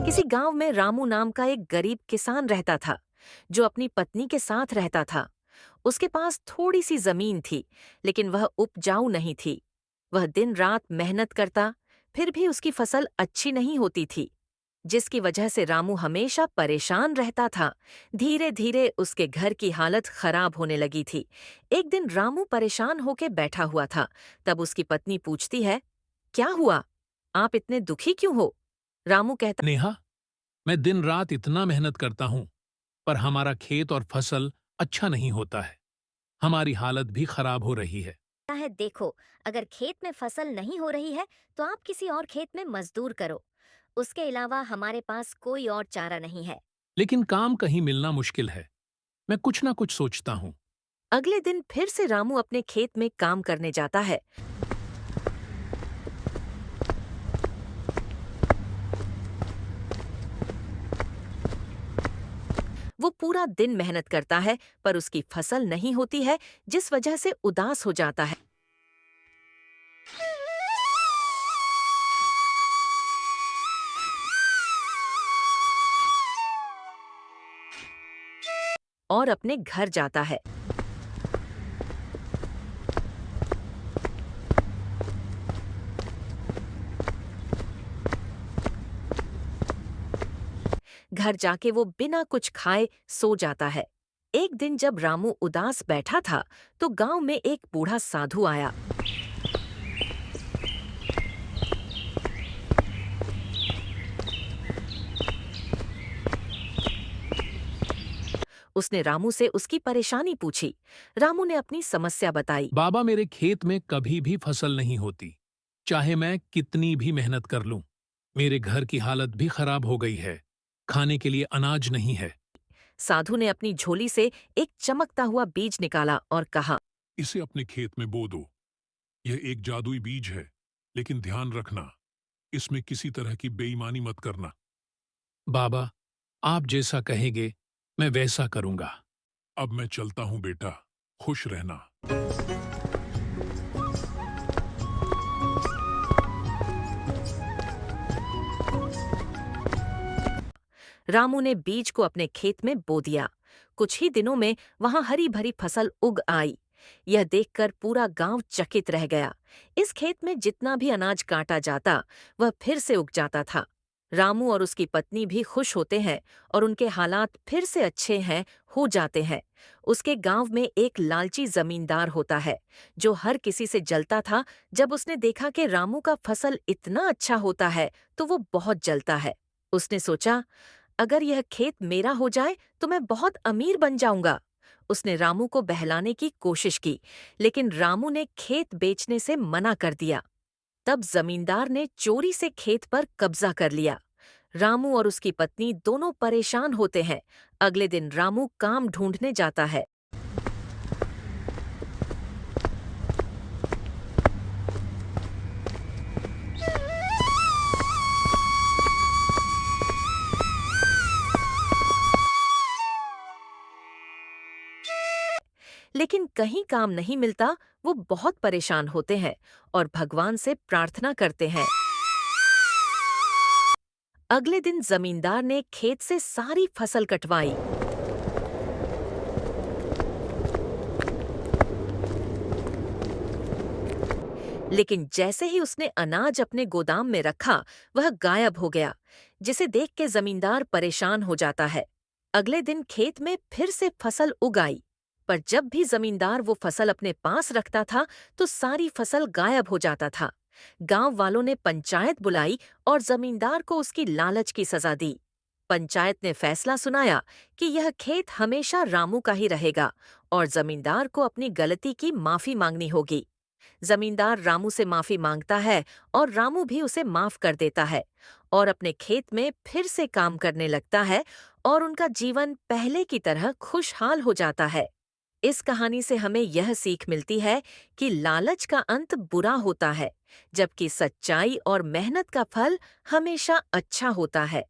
किसी गांव में रामू नाम का एक गरीब किसान रहता था, जो अपनी पत्नी के साथ रहता था। उसके पास थोड़ी सी जमीन थी, लेकिन वह उपजाऊ नहीं थी। वह दिन रात मेहनत करता, फिर भी उसकी फसल अच्छी नहीं होती थी, जिसकी वजह से रामू हमेशा परेशान रहता था। धीरे धीरे उसके घर की हालत खराब होने लगी थी। एक दिन रामू परेशान होकर बैठा हुआ था। तब उसकी पत्नी पूछती है, क्या हुआ? आप इतने दुखी क्यों हो? रामू कहता, नेहा, मैं दिन रात इतना मेहनत करता हूं, पर हमारा खेत और फसल अच्छा नहीं होता है। हमारी हालत भी खराब हो रही है। है देखो, अगर खेत में फसल नहीं हो रही है तो आप किसी और खेत में मजदूर करो। उसके अलावा हमारे पास कोई और चारा नहीं है। लेकिन काम कहीं मिलना मुश्किल है। मैं कुछ ना कुछ सोचता हूं। अगले दिन फिर से रामू अपने खेत में काम करने जाता है। वो पूरा दिन मेहनत करता है, पर उसकी फसल नहीं होती है, जिस वजह से उदास हो जाता है और अपने घर जाता है। घर जाके वो बिना कुछ खाए सो जाता है। एक दिन जब रामू उदास बैठा था, तो गांव में एक बूढ़ा साधु आया। उसने रामू से उसकी परेशानी पूछी। रामू ने अपनी समस्या बताई। बाबा, मेरे खेत में कभी भी फसल नहीं होती, चाहे मैं कितनी भी मेहनत कर लूं। मेरे घर की हालत भी खराब हो गई है। खाने के लिए अनाज नहीं है। साधु ने अपनी झोली से एक चमकता हुआ बीज निकाला और कहा, इसे अपने खेत में बो दो। यह एक जादुई बीज है, लेकिन ध्यान रखना, इसमें किसी तरह की बेईमानी मत करना। बाबा, आप जैसा कहेंगे मैं वैसा करूंगा। अब मैं चलता हूं बेटा, खुश रहना। रामू ने बीज को अपने खेत में बो दिया। कुछ ही दिनों में वहां हरी भरी फसल उग आई। यह देखकर पूरा गांव चकित रह गया। इस खेत में जितना भी अनाज काटा जाता, वह फिर से उग जाता था। रामू और उसकी पत्नी भी खुश होते हैं और उनके हालात फिर से अच्छे हैं हो जाते हैं। उसके गांव में एक लालची जमींदार होता है, जो हर किसी से जलता था। जब उसने देखा कि रामू का फसल इतना अच्छा होता है, तो वो बहुत जलता है। उसने सोचा, अगर यह खेत मेरा हो जाए तो मैं बहुत अमीर बन जाऊंगा। उसने रामू को बहलाने की कोशिश की, लेकिन रामू ने खेत बेचने से मना कर दिया। तब जमींदार ने चोरी से खेत पर कब्जा कर लिया। रामू और उसकी पत्नी दोनों परेशान होते हैं। अगले दिन रामू काम ढूंढने जाता है। लेकिन कहीं काम नहीं मिलता। वो बहुत परेशान होते हैं और भगवान से प्रार्थना करते हैं। अगले दिन जमींदार ने खेत से सारी फसल कटवाई। लेकिन जैसे ही उसने अनाज अपने गोदाम में रखा, वह गायब हो गया, जिसे देख के जमींदार परेशान हो जाता है। अगले दिन खेत में फिर से फसल उग आई, पर जब भी जमींदार वो फसल अपने पास रखता था, तो सारी फसल गायब हो जाता था। गांव वालों ने पंचायत बुलाई और जमींदार को उसकी लालच की सजा दी। पंचायत ने फैसला सुनाया कि यह खेत हमेशा रामू का ही रहेगा और जमींदार को अपनी गलती की माफी मांगनी होगी। जमींदार रामू से माफी मांगता है और रामू भी उसे माफ कर देता है और अपने खेत में फिर से काम करने लगता है और उनका जीवन पहले की तरह खुशहाल हो जाता है। इस कहानी से हमें यह सीख मिलती है कि लालच का अंत बुरा होता है, जबकि सच्चाई और मेहनत का फल हमेशा अच्छा होता है।